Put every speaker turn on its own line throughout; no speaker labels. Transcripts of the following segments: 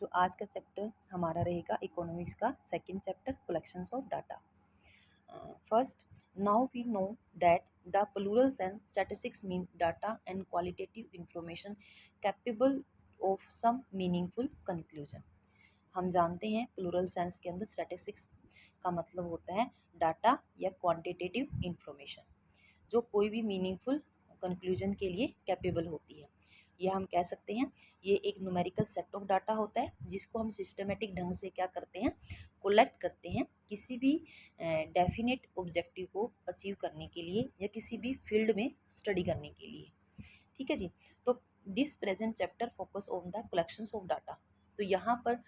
जो आज का चैप्टर हमारा रहेगा इकोनॉमिक्स का second chapter collections of data. First, now we know that the plural sense statistics mean data and qualitative information capable of some meaningful conclusion। हम जानते हैं प्लूरल सेंस के अंदर स्टैटिस्टिक्स का मतलब होता है डाटा या क्वांटिटेटिव इंफॉर्मेशन जो कोई भी मीनिंगफुल कंक्लूजन के लिए कैपेबल होती है। यह हम कह सकते हैं ये एक न्यूमेरिकल सेट ऑफ डाटा होता है जिसको हम सिस्टमेटिक ढंग से क्या करते हैं, कलेक्ट करते हैं किसी भी डेफिनेट ऑब्जेक्टिव को अचीव करने के लिए या किसी भी फील्ड में स्टडी करने के लिए। ठीक है जी। तो this present chapter focus on the collections of data. तो यहाँ पर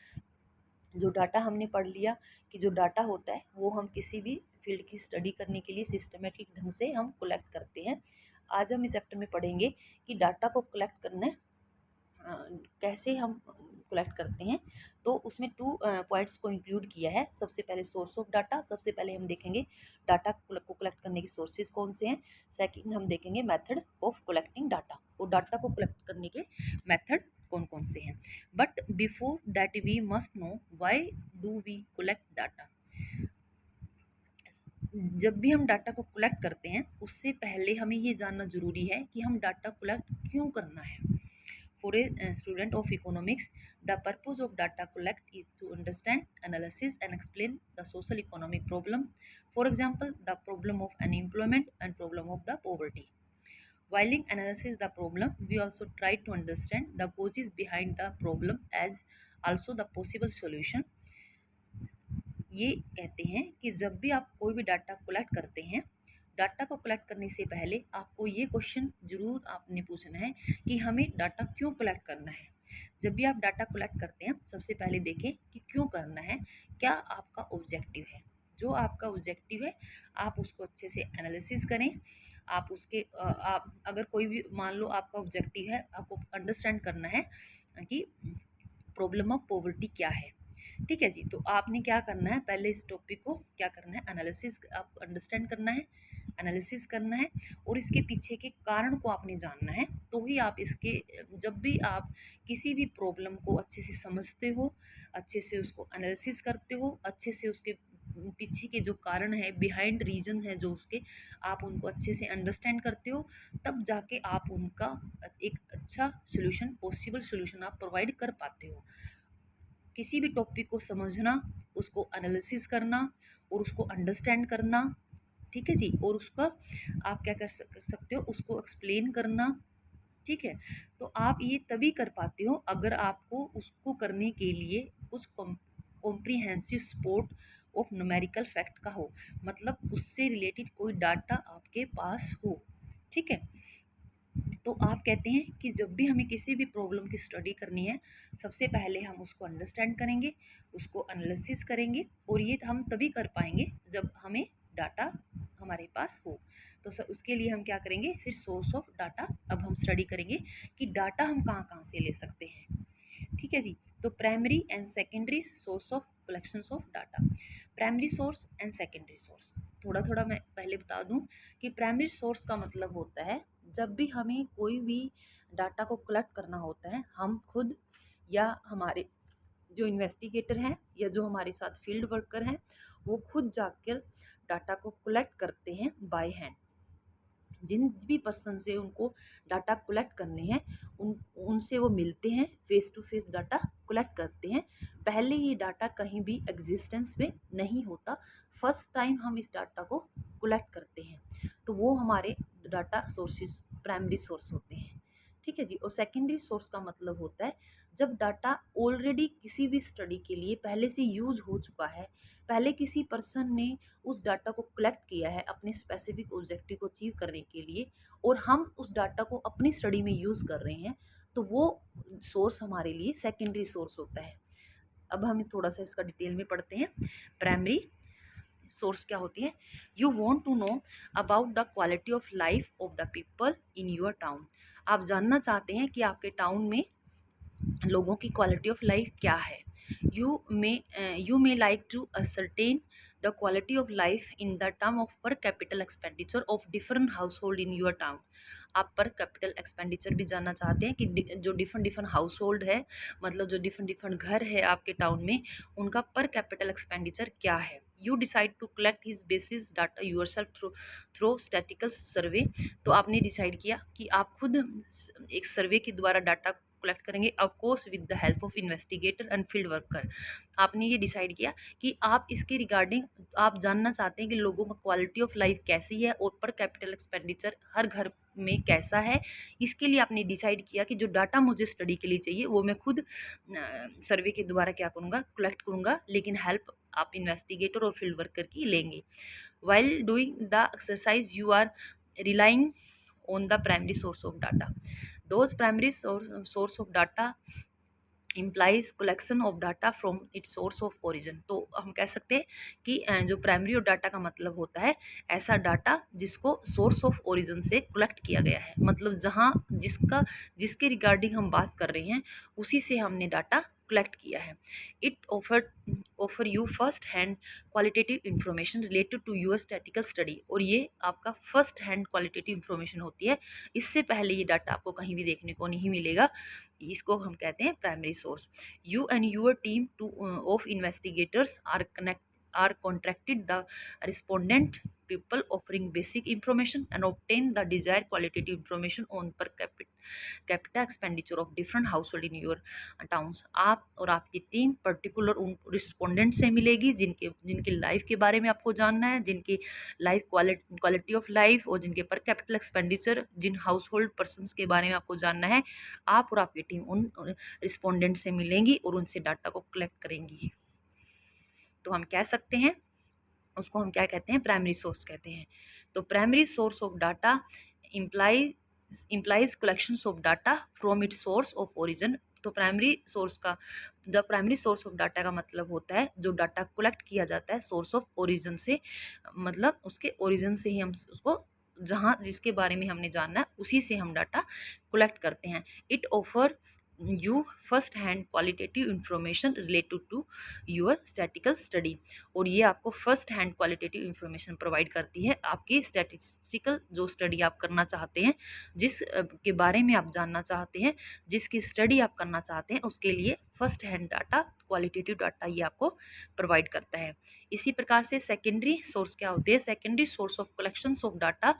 जो डाटा हमने पढ़ लिया कि जो डाटा होता है वो हम किसी भी फील्ड की स्टडी करने के लिए सिस्टमेटिक ढंग से हम कलेक्ट करते हैं। आज हम इस चैप्टर में पढ़ेंगे कि डाटा को कलेक्ट करना कैसे हम कलेक्ट करते हैं। तो उसमें 2 पॉइंट्स को इंक्लूड किया है। सबसे पहले सोर्स ऑफ डाटा, सबसे पहले हम देखेंगे डाटा को कलेक्ट करने के सोर्सेज कौन से हैं। सेकंड हम देखेंगे मेथड ऑफ कलेक्टिंग डाटा, और डाटा को कलेक्ट करने के मेथड कौन कौन से हैं। But before that we must know why do we collect data. जब भी हम डाटा को कलेक्ट करते हैं उससे पहले हमें ये जानना ज़रूरी है कि हम डाटा कलेक्ट क्यों करना है। For a student of economics, the purpose of data collect is to understand, analysis, and explain the social economic problem. For example, the problem of unemployment and problem of the poverty. While in analysis the problem, we also try to understand the causes behind the problem as also the possible solution. ये कहते हैं कि जब भी आप कोई भी data collect करते हैं, डाटा को कलेक्ट करने से पहले आपको ये क्वेश्चन ज़रूर आपने पूछना है कि हमें डाटा क्यों कलेक्ट करना है। जब भी आप डाटा कलेक्ट करते हैं सबसे पहले देखें कि क्यों करना है, क्या आपका ऑब्जेक्टिव है। जो आपका ऑब्जेक्टिव है आप उसको अच्छे से एनालिसिस करें। आप उसके आप अगर कोई भी मान लो आपका ऑब्जेक्टिव है, आपको अंडरस्टैंड करना है कि प्रॉब्लम ऑफ पॉवर्टी क्या है। ठीक है जी। तो आपने क्या करना है, पहले इस टॉपिक को क्या करना है, एनालिसिस आप अंडरस्टैंड करना है, एनालिसिस करना है और इसके पीछे के कारण को आपने जानना है। तो ही आप इसके जब भी आप किसी भी प्रॉब्लम को अच्छे से समझते हो, अच्छे से उसको एनालिसिस करते हो, अच्छे से उसके पीछे के जो कारण है, बिहाइंड रीजन है जो उसके, आप उनको अच्छे से अंडरस्टैंड करते हो, तब जाके आप उनका एक अच्छा सोल्यूशन, पॉसिबल सोल्यूशन आप प्रोवाइड कर पाते हो। किसी भी टॉपिक को समझना, उसको एनालिसिस करना और उसको अंडरस्टैंड करना, ठीक है जी, और उसका आप क्या कर सकते हो, उसको एक्सप्लेन करना। ठीक है। तो आप ये तभी कर पाते हो अगर आपको उसको करने के लिए उस comprehensive support of numerical fact का हो, मतलब उससे रिलेटेड कोई डाटा आपके पास हो। ठीक है। तो आप कहते हैं कि जब भी हमें किसी भी प्रॉब्लम की स्टडी करनी है सबसे पहले हम उसको अंडरस्टैंड करेंगे, उसको एनालिसिस करेंगे, और ये हम तभी कर पाएंगे जब हमें डाटा हमारे पास हो। तो उसके लिए हम क्या करेंगे, फिर सोर्स ऑफ डाटा अब हम स्टडी करेंगे कि डाटा हम कहाँ कहाँ से ले सकते हैं। ठीक है जी। तो primary and secondary source of collections of data. Primary source and secondary source, थोड़ा थोड़ा मैं पहले बता दूं कि प्राइमरी सोर्स का मतलब होता है जब भी हमें कोई भी डाटा को कलेक्ट करना होता है, हम खुद या हमारे जो इन्वेस्टिगेटर हैं या जो हमारे साथ फील्ड वर्कर हैं वो खुद जाकर डाटा को कलेक्ट करते हैं बाय हैंड। जिन भी पर्सन से उनको डाटा कलेक्ट करने हैं उनसे वो मिलते हैं, face to face data collect करते हैं। पहले ये डाटा कहीं भी एग्जिस्टेंस में नहीं होता, फर्स्ट टाइम हम इस डाटा को कलेक्ट करते हैं, तो वो हमारे डाटा सोर्सेज प्राइमरी सोर्स होते हैं। ठीक है जी। और सेकेंडरी सोर्स का मतलब होता है जब डाटा ऑलरेडी किसी भी स्टडी के लिए पहले से यूज़ हो चुका है, पहले किसी पर्सन ने उस डाटा को कलेक्ट किया है अपने स्पेसिफिक ऑब्जेक्टिव को अचीव करने के लिए, और हम उस डाटा को अपनी स्टडी में यूज़ कर रहे हैं, तो वो सोर्स हमारे लिए सेकेंडरी सोर्स होता है। अब हम थोड़ा सा इसका डिटेल में पढ़ते हैं। प्राइमरी सोर्स क्या होती है। You want to know about the quality of life of the people in your town. आप जानना चाहते हैं कि आपके टाउन में लोगों की क्वालिटी ऑफ लाइफ क्या है। You may like to ascertain the quality of life in the term of per capital expenditure of different household in your town. आप पर कैपिटल एक्सपेंडिचर भी जानना चाहते हैं कि जो डिफरेंट डिफरेंट हाउस होल्ड है, मतलब जो डिफरेंट डिफरेंट घर है आपके टाउन में, उनका पर कैपिटल एक्सपेंडिचर क्या है। You decide to collect his basis data yourself through statistical survey. तो आपने डिसाइड किया कि आप खुद एक सर्वे के द्वारा डाटा कलेक्ट करेंगे, of course with the help of investigator and field worker. आपने ये डिसाइड किया कि आप इसके रिगार्डिंग आप जानना चाहते हैं कि लोगों का क्वालिटी ऑफ लाइफ कैसी है और पर कैपिटल एक्सपेंडिचर हर घर में कैसा है। इसके लिए आपने डिसाइड किया कि जो डाटा मुझे स्टडी के लिए चाहिए वो मैं खुद सर्वे के द्वारा क्या करूँगा, कलेक्ट करूँगा, लेकिन हेल्प आप इन्वेस्टिगेटर और फील्ड वर्कर की लेंगे। While doing the exercise you are relying on the primary source of data. Those primary source of data implies collection of data from its source of origin. तो हम कह सकते हैं कि जो प्राइमरी ऑफ डाटा का मतलब होता है ऐसा डाटा जिसको सोर्स ऑफ ओरिजिन से कलेक्ट किया गया है, मतलब जहाँ जिसके रिगार्डिंग हम बात कर रहे हैं उसी से हमने डाटा कलेक्ट किया है। It offer you first hand qualitative information related to your statical study, और ये आपका फर्स्ट हैंड क्वालिटेटिव इंफॉर्मेशन होती है। इससे पहले ये डाटा आपको कहीं भी देखने को नहीं मिलेगा। इसको हम कहते हैं primary source. You and your team two of investigators are contracted the respondent people offering basic information and obtain the desired qualitative information on per capita expenditure of different household in your towns। आप और आपकी team particular उन respondent से मिलेगी जिनकी life के बारे में आपको जानना है, जिनकी लाइफ क्वालिटी ऑफ लाइफ और जिनके पर कैपिटल एक्सपेंडिचर, जिन हाउस होल्ड पर्सनस के बारे में आपको जानना है। आप और आपकी टीम उन रिस्पोंडेंट से मिलेंगी और उनसे डाटा को कलेक्ट करेंगी। तो हम कह सकते हैं उसको हम क्या कहते हैं, प्राइमरी सोर्स कहते हैं। तो primary source of data implies collections of data from its source of origin। तो प्राइमरी सोर्स का the primary source of data का मतलब होता है जो डाटा कलेक्ट किया जाता है सोर्स ऑफ ओरिजिन से, मतलब उसके ओरिजिन से ही हम उसको जहाँ जिसके बारे में हमने जानना है उसी से हम डाटा कलेक्ट करते हैं। It offer you first hand qualitative information related to your statical study, और ये आपको first hand qualitative information provide करती है आपकी स्टैटिस्टिकल जो स्टडी आप करना चाहते हैं, जिस के बारे में आप जानना चाहते हैं, जिसकी स्टडी आप करना चाहते हैं, उसके लिए first hand data qualitative data ये आपको प्रोवाइड करता है। इसी प्रकार से सेकेंडरी सोर्स क्या होते हैं, secondary source of collections of data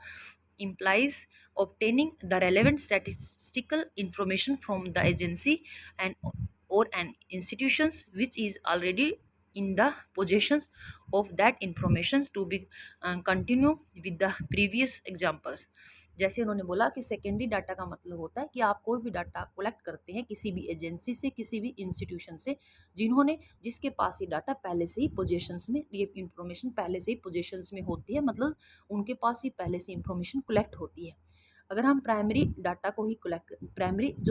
implies obtaining the relevant statistical information from the agency and or an institutions which is already in the possessions of that information to be continue with the previous examples। जैसे उन्होंने बोला कि secondary data का मतलब होता है कि आप कोई भी डाटा कलेक्ट करते हैं किसी भी एजेंसी से, किसी भी इंस्टीट्यूशन से, जिसके पास ये डाटा पहले से ही पोजेशंस में, ये इंफॉर्मेशन पहले से ही पोजेशंस में होती है, मतलब उनके पास ही पहले से इंफॉर्मेशन कलेक्ट होती है। अगर हम प्राइमरी डाटा को ही कलेक्ट,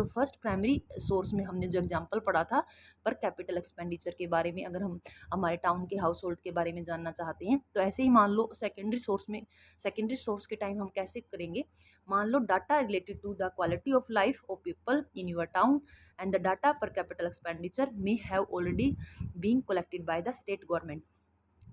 फर्स्ट प्राइमरी सोर्स में हमने जो एग्जांपल पढ़ा था पर कैपिटल एक्सपेंडिचर के बारे में, अगर हम हमारे टाउन के हाउस होल्ड के बारे में जानना चाहते हैं तो ऐसे ही मान लो सेकेंडरी सोर्स के टाइम हम कैसे करेंगे, मान लो data related to the quality of life of people in your town and the data per capital expenditure may have already been collected by the state government.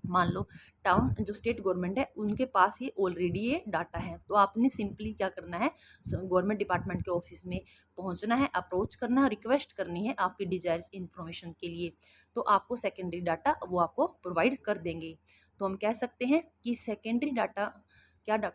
मान लो टाउन जो state government है उनके पास ये ऑलरेडी ये data है, तो आपने सिंपली क्या करना है, गवर्नमेंट डिपार्टमेंट के ऑफिस में पहुंचना है, अप्रोच करना है, रिक्वेस्ट करनी है आपकी डिजायर्स इन्फॉर्मेशन के लिए, तो आपको सेकेंडरी डाटा वो आपको प्रोवाइड कर देंगे। तो हम कह सकते हैं कि सेकेंडरी डाटा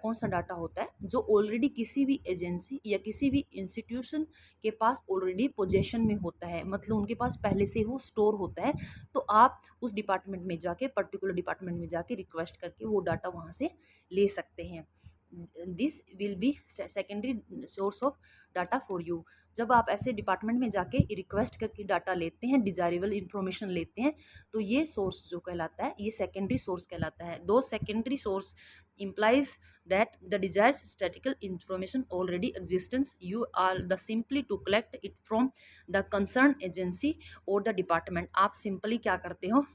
कौन सा डाटा होता है जो ऑलरेडी किसी भी एजेंसी या किसी भी इंस्टीट्यूशन के पास ऑलरेडी पोजेशन में होता है, मतलब उनके पास पहले से वो स्टोर होता है, तो आप उस डिपार्टमेंट में जाके, पर्टिकुलर डिपार्टमेंट में जाके रिक्वेस्ट करके वो डाटा वहाँ से ले सकते हैं। This will be secondary source of data for you. जब आप ऐसे डिपार्टमेंट में जाके रिक्वेस्ट करके डाटा लेते हैं, डिजायरेबल इंफॉर्मेशन लेते हैं, तो ये सोर्स जो कहलाता है ये सेकेंडरी सोर्स कहलाता है। दो secondary source implies that the desired statistical information already existence, you are the simply to collect it from the concerned agency or the department। आप सिंपली क्या करते हो,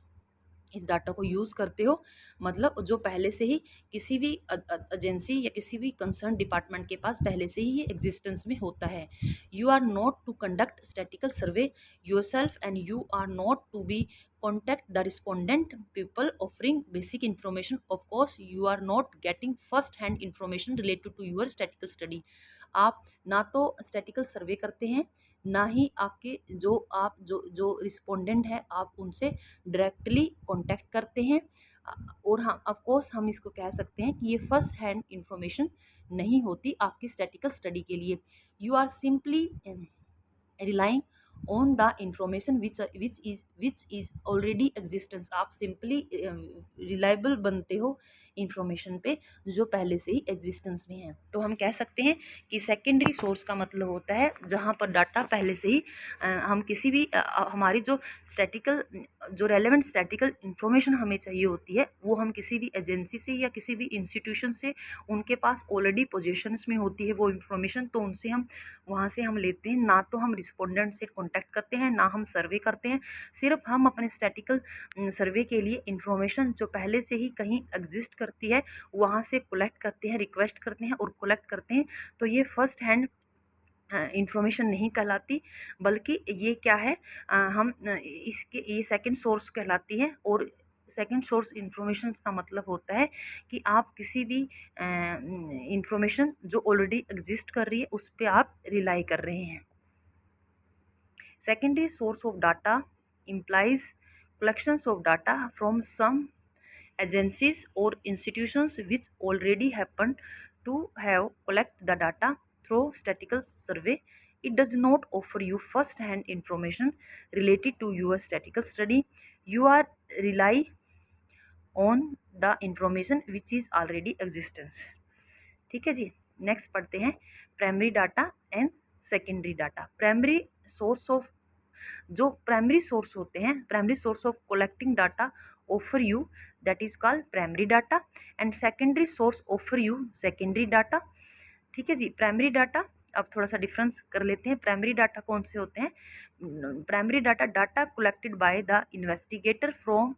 इस डाटा को यूज़ करते हो, मतलब जो पहले से ही किसी भी एजेंसी या किसी भी कंसर्न डिपार्टमेंट के पास पहले से ही ये एग्जिस्टेंस में होता है। You are not to conduct statical survey yourself and you are not to be contact the respondent people offering basic information, of course you are not getting first hand information related to your statistical study। आप ना तो statistical सर्वे करते हैं, ना ही आपके जो respondent है आप उनसे डायरेक्टली कांटेक्ट करते हैं। और हाँ, ऑफ कोर्स हम इसको कह सकते हैं कि ये फर्स्ट हैंड इंफॉर्मेशन नहीं होती आपकी स्टैटिकल स्टडी के लिए। You are simply relying on the information which is already existence। आप सिंपली रिलायबल बनते हो इंफॉर्मेशन पे जो पहले से ही एग्जिस्टेंस में है। तो हम कह सकते हैं कि सेकेंडरी सोर्स का मतलब होता है जहाँ पर डाटा पहले से ही हम किसी भी हमारी जो रेलेवेंट स्टैटिकल इंफॉर्मेशन हमें चाहिए होती है वो हम किसी भी एजेंसी से या किसी भी इंस्टीट्यूशन से उनके पास ऑलरेडी पोजीशंस में होती है वो इंफॉर्मेशन, तो उनसे हम वहाँ से हम लेते हैं। ना तो हम रिस्पोंडेंट से कांटेक्ट करते हैं, ना हम सर्वे करते हैं, सिर्फ हम अपने स्टैटिकल सर्वे के लिए इंफॉर्मेशन जो पहले से ही कहीं एग्जिस्ट करती है वहाँ से कलेक्ट करते हैं, रिक्वेस्ट करते हैं और कलेक्ट करते हैं। तो ये फर्स्ट हैंड इंफॉर्मेशन नहीं कहलाती, बल्कि ये क्या है, इसके ये सेकंड सोर्स कहलाती है। और सेकंड सोर्स इंफॉर्मेशन का मतलब होता है कि आप किसी भी इंफॉर्मेशन जो ऑलरेडी एग्जिस्ट कर रही है उस पर आप रिलाई कर रहे हैं। Secondary source of data implies collections of data from some agencies or institutions which already happen to have collect the data through statistical survey. It does not offer you first hand information related to your statistical study. You are rely on the information which is already existence। ठीक है जी, next पढ़ते हैं primary data and secondary data. Primary source of जो primary source होते हैं, primary source of collecting data offer you that is called primary data and secondary source offer you secondary data. ठीक है जी, primary data अब थोड़ा सा difference कर लेते हैं। प्राइमरी डाटा कौन से होते हैं? Primary data data collected by the investigator from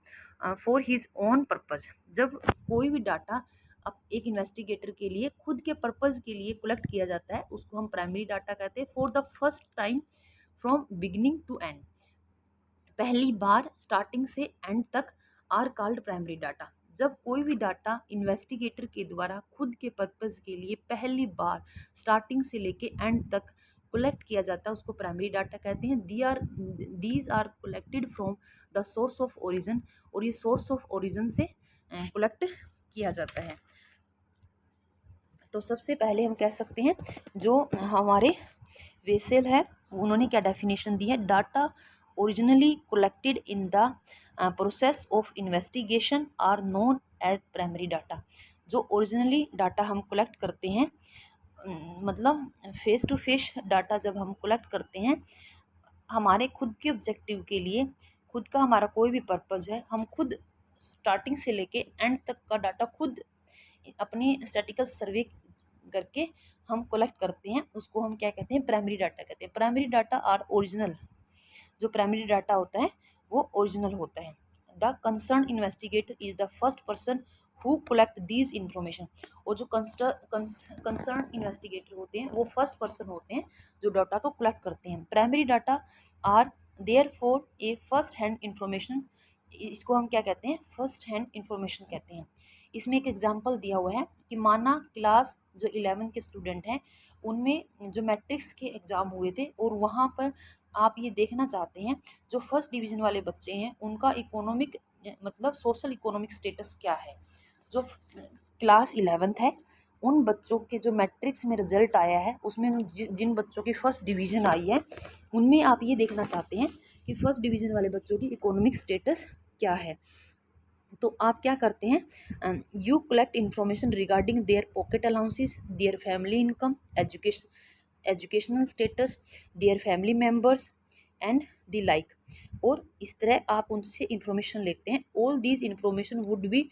for his own purpose. जब कोई भी डाटा अब एक इन्वेस्टिगेटर के लिए खुद के पर्पज़ के लिए कलेक्ट किया जाता है उसको हम प्राइमरी डाटा कहते हैं। For the first time from beginning to end, पहली बार स्टार्टिंग से एंड तक आर कॉल्ड प्राइमरी डाटा। जब कोई भी डाटा इन्वेस्टिगेटर के द्वारा खुद के पर्पज़ के लिए पहली बार स्टार्टिंग से लेके एंड तक कलेक्ट किया जाता है उसको प्राइमरी डाटा कहते हैं। These are collected from the source of origin, और ये सोर्स ऑफ ओरिजिन से कलेक्ट किया जाता है। तो सबसे पहले हम कह सकते हैं जो हमारे वेसेल है उन्होंने क्या डेफिनेशन दी है, data originally collected in the process of investigation are known as primary data. जो ओरिजिनली डाटा हम कलेक्ट करते हैं, मतलब फेस टू फेस डाटा जब हम कलेक्ट करते हैं हमारे खुद के ऑब्जेक्टिव के लिए, खुद का हमारा कोई भी पर्पज़ है, हम खुद स्टार्टिंग से लेके एंड तक का डाटा खुद अपनी स्टैटिकल सर्वे करके हम कलेक्ट करते हैं उसको हम क्या कहते हैं, प्राइमरी डाटा कहते हैं। प्राइमरी डाटा आर ओरिजिनल, जो प्राइमरी डाटा होता है वो ओरिजिनल होता है। The concern investigator is the first person who collect these information. और जो कंसर्न इन्वेस्टिगेटर होते हैं वो फर्स्ट पर्सन होते हैं जो डाटा को कलेक्ट करते हैं। Primary data are therefore a first hand information, इसको हम क्या कहते हैं, फर्स्ट हैंड इंफॉर्मेशन कहते हैं। इसमें एक एग्जांपल दिया हुआ है कि माना क्लास जो 11 के स्टूडेंट हैं उनमें जो मैट्रिक्स के एग्ज़ाम हुए थे और वहाँ पर आप ये देखना चाहते हैं जो फर्स्ट डिवीज़न वाले बच्चे हैं उनका इकोनॉमिक मतलब सोशल इकोनॉमिक स्टेटस क्या है। जो क्लास 11th है उन बच्चों के जो मैट्रिक्स में रिजल्ट आया है उसमें जिन बच्चों की फर्स्ट डिवीज़न आई है उनमें आप ये देखना चाहते हैं कि फर्स्ट डिवीज़न वाले बच्चों की इकोनॉमिक स्टेटस क्या है। तो आप क्या करते हैं, you collect information regarding their pocket allowances, their family income, educational status, their family members and the like. और इस तरह आप उनसे इंफॉर्मेशन लेते हैं। All these information would be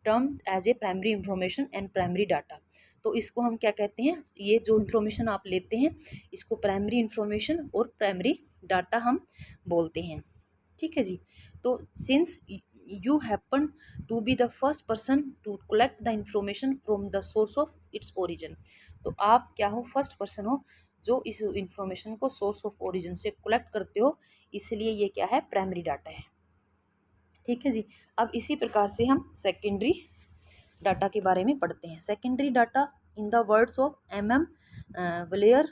termed as a primary information and primary data. तो इसको हम क्या कहते हैं, ये जो इंफॉर्मेशन आप लेते हैं इसको प्राइमरी इंफॉर्मेशन और प्राइमरी डाटा हम बोलते हैं। ठीक है जी। तो since you happen to be the first person to collect the information from the source of its origin, तो आप क्या हो, फर्स्ट पर्सन हो जो इस इंफॉर्मेशन को सोर्स ऑफ ओरिजिन से कलेक्ट करते हो, इसलिए ये क्या है, प्राइमरी डाटा है। ठीक है जी। अब इसी प्रकार से हम सेकेंडरी डाटा के बारे में पढ़ते हैं। Secondary data in the words of MM वलेयर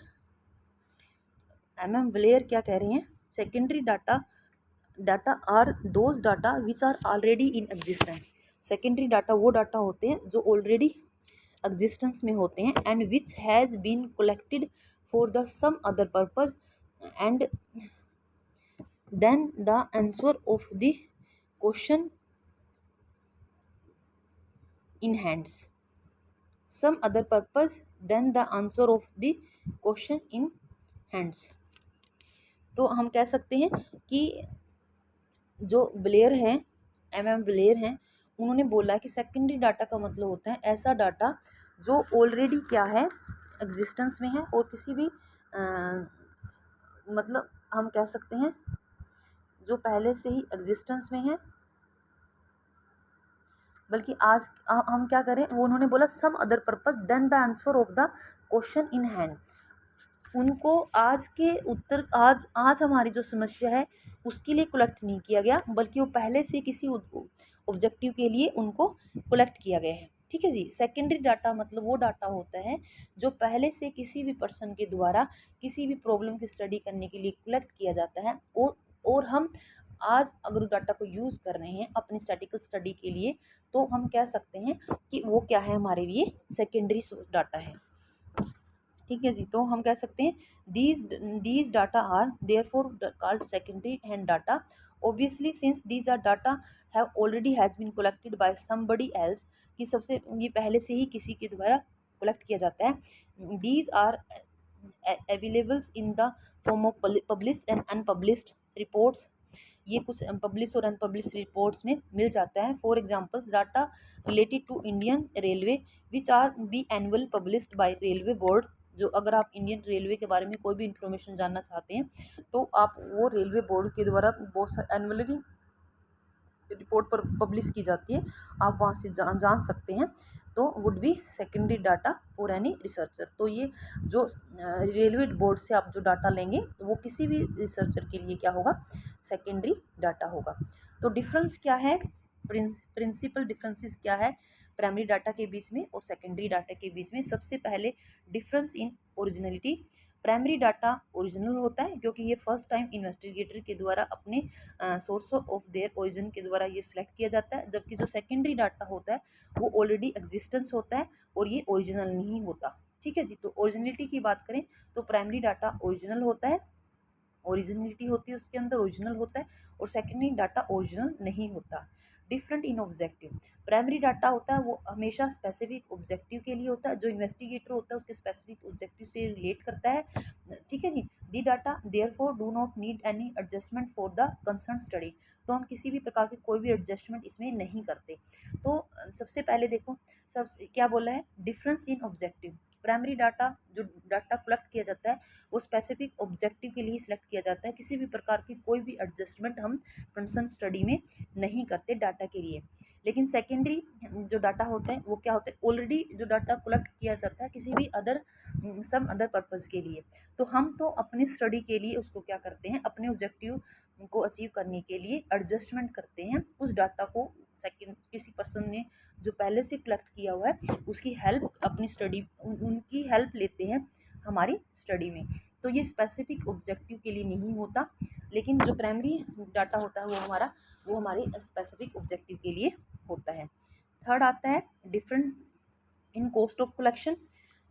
वलेयर क्या कह रहे हैं, secondary data are those data which are already in existence. Secondary data वो डाटा होते हैं जो ऑलरेडी एग्जिस्टेंस में होते हैं, and which has been collected for the some other purpose and then the answer of the question in hands. Some other purpose then the answer of the question in hands. तो हम कह सकते हैं कि जो ब्लेयर हैं, Blair हैं, उन्होंने बोला कि सेकेंडरी डाटा का मतलब होता है ऐसा डाटा जो ऑलरेडी क्या है, एग्जिस्टेंस में है, और किसी भी मतलब हम कह सकते हैं जो पहले से ही एग्जिस्टेंस में है, बल्कि आज हम क्या करें, वो उन्होंने बोला some other purpose then the answer of the question in hand. उनको आज के उत्तर, आज हमारी जो समस्या है उसके लिए कलेक्ट नहीं किया गया, बल्कि वो पहले से किसी ऑब्जेक्टिव के लिए उनको कलेक्ट किया गया है। ठीक है जी। सेकेंडरी डाटा मतलब वो डाटा होता है जो पहले से किसी भी पर्सन के द्वारा किसी भी प्रॉब्लम की स्टडी करने के लिए कलेक्ट किया जाता है, और हम आज अगर डाटा को यूज़ कर रहे हैं अपनी स्टैटिकल स्टडी के लिए, तो हम कह सकते हैं कि वो क्या है, हमारे लिए सेकेंडरी डाटा है। ठीक है जी। तो हम कह सकते हैं these data are therefore called secondary hand data, obviously since these are data have already has been collected by somebody else, कि सबसे ये पहले से ही किसी के द्वारा कलेक्ट किया जाता है। These are availables in the form of published and unpublished reports. ये कुछ पब्लिश और अनपब्लिश रिपोर्ट्स में मिल जाता है। For examples data related to Indian railway which are be annual published by railway board. जो अगर आप इंडियन रेलवे के बारे में कोई भी इंफॉर्मेशन जानना चाहते हैं तो आप वो रेलवे बोर्ड के द्वारा बहुत एनुअली रिपोर्ट पर पब्लिश की जाती है, आप वहाँ से जान सकते हैं। तो would be secondary data for any researcher. तो ये जो रेलवे बोर्ड से आप जो डाटा लेंगे वो किसी भी रिसर्चर के लिए क्या होगा, सेकेंडरी डाटा होगा। तो डिफरेंस क्या है, प्रिंसिपल डिफरेंसेस क्या है प्राइमरी डाटा के बीच में और सेकेंडरी डाटा के बीच में। सबसे पहले difference in originality. Primary data original होता है क्योंकि ये फर्स्ट टाइम इन्वेस्टिगेटर के द्वारा अपने सोर्स ऑफ देयर ओरिजिन के द्वारा ये सिलेक्ट किया जाता है, जबकि जो सेकेंडरी डाटा होता है वो ऑलरेडी एग्जिस्टेंस होता है और ये ओरिजिनल नहीं होता। ठीक है जी। तो ओरिजिनलिटी की बात करें तो प्राइमरी डाटा ओरिजिनल होता है, ओरिजिनलिटी होती है उसके अंदर, ओरिजिनल होता है, और सेकेंडरी डाटा ओरिजिनल नहीं होता। Different in objective. Primary data होता है वो हमेशा स्पेसिफिक ऑब्जेक्टिव के लिए होता है, जो इन्वेस्टिगेटर होता है उसके स्पेसिफिक ऑब्जेक्टिव से रिलेट करता है। ठीक है जी। The data therefore do not need any adjustment for the concern study. तो हम किसी भी प्रकार के कोई भी एडजस्टमेंट इसमें नहीं करते। तो सबसे पहले देखो, सब क्या बोला है, difference in objective. Primary data जो डाटा कलेक्ट किया जाता है वो स्पेसिफिक ऑब्जेक्टिव के लिए सिलेक्ट किया जाता है, किसी भी प्रकार की कोई भी एडजस्टमेंट हम कंसर्न स्टडी में नहीं करते डाटा के लिए। लेकिन सेकेंडरी जो डाटा होता है वो क्या होता है, ऑलरेडी जो डाटा कलेक्ट किया जाता है किसी भी सम अदर पर्पज़ के लिए, तो हम तो अपनी स्टडी के लिए उसको क्या करते हैं, अपने ऑब्जेक्टिव को अचीव करने के लिए एडजस्टमेंट करते हैं उस डाटा को। सेकेंड किसी पर्सन ने जो पहले से कलेक्ट किया हुआ है उसकी हेल्प अपनी स्टडी उनकी हेल्प लेते हैं हमारी स्टडी में। तो ये स्पेसिफिक ऑब्जेक्टिव के लिए नहीं होता, लेकिन जो प्राइमरी डाटा होता है वो हमारे स्पेसिफिक ऑब्जेक्टिव के लिए होता है। थर्ड आता है different in cost of collection.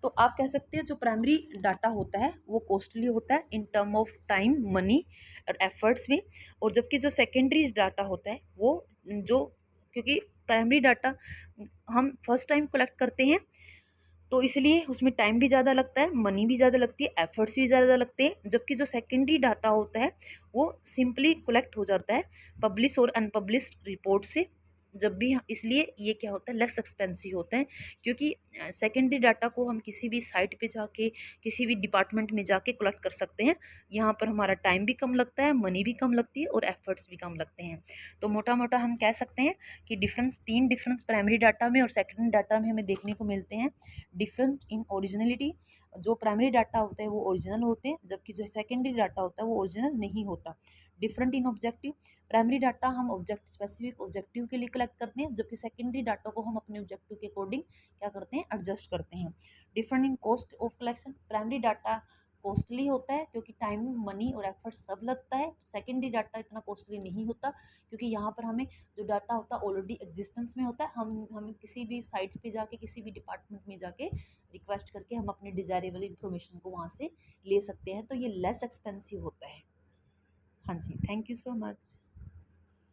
तो आप कह सकते हैं जो प्राइमरी डाटा होता है वो कॉस्टली होता है in term of time, money और एफर्ट्स में, और जबकि जो सेकेंडरी डाटा होता है वो जो, क्योंकि प्राइमरी डाटा हम फर्स्ट टाइम कलेक्ट करते हैं तो इसलिए उसमें टाइम भी ज़्यादा लगता है, मनी भी ज़्यादा लगती है, एफर्ट्स भी ज़्यादा लगते हैं, जबकि जो सेकेंडरी डाटा होता है वो सिंपली कलेक्ट हो जाता है पब्लिश और अनपब्लिश्ड रिपोर्ट से। जब भी इसलिए ये क्या होता है, लेस एक्सपेंसिव होता है, क्योंकि सेकेंडरी डाटा को हम किसी भी साइट पे जाके किसी भी डिपार्टमेंट में जाके कलेक्ट कर सकते हैं। यहाँ पर हमारा टाइम भी कम लगता है, मनी भी कम लगती है और एफर्ट्स भी कम लगते हैं। तो मोटा मोटा हम कह सकते हैं कि तीन डिफरेंस प्राइमरी डाटा में और सेकेंडरी डाटा में हमें देखने को मिलते हैं। Difference in originality. जो प्राइमरी डाटा होता है वो ओरिजिनल होते हैं, जबकि जो सेकेंडरी डाटा होता है वो ओरिजिनल नहीं होता। Different in objective. Primary data हम ऑब्जेक्ट स्पेसिफिक ऑब्जेक्टिव के लिए कलेक्ट करते हैं, जबकि सेकेंडरी डाटा को हम अपने ऑब्जेक्टिव के अकॉर्डिंग क्या करते हैं, एडजस्ट करते हैं। Different in cost of collection, primary data costly होता है क्योंकि टाइम, मनी और एफर्ट सब लगता है। सेकेंडरी डाटा इतना कॉस्टली नहीं होता क्योंकि यहाँ पर हमें जो डाटा होता है ऑलरेडी एग्जिस्टेंस में होता है। हम किसी भी साइट पे जाके, किसी भी डिपार्टमेंट में जाके रिक्वेस्ट करके हम अपने डिजायरेबल इंफॉर्मेशन को वहाँ से ले सकते हैं, तो ये लेस एक्सपेंसिव होता है। हाँ जी, थैंक यू सो मच।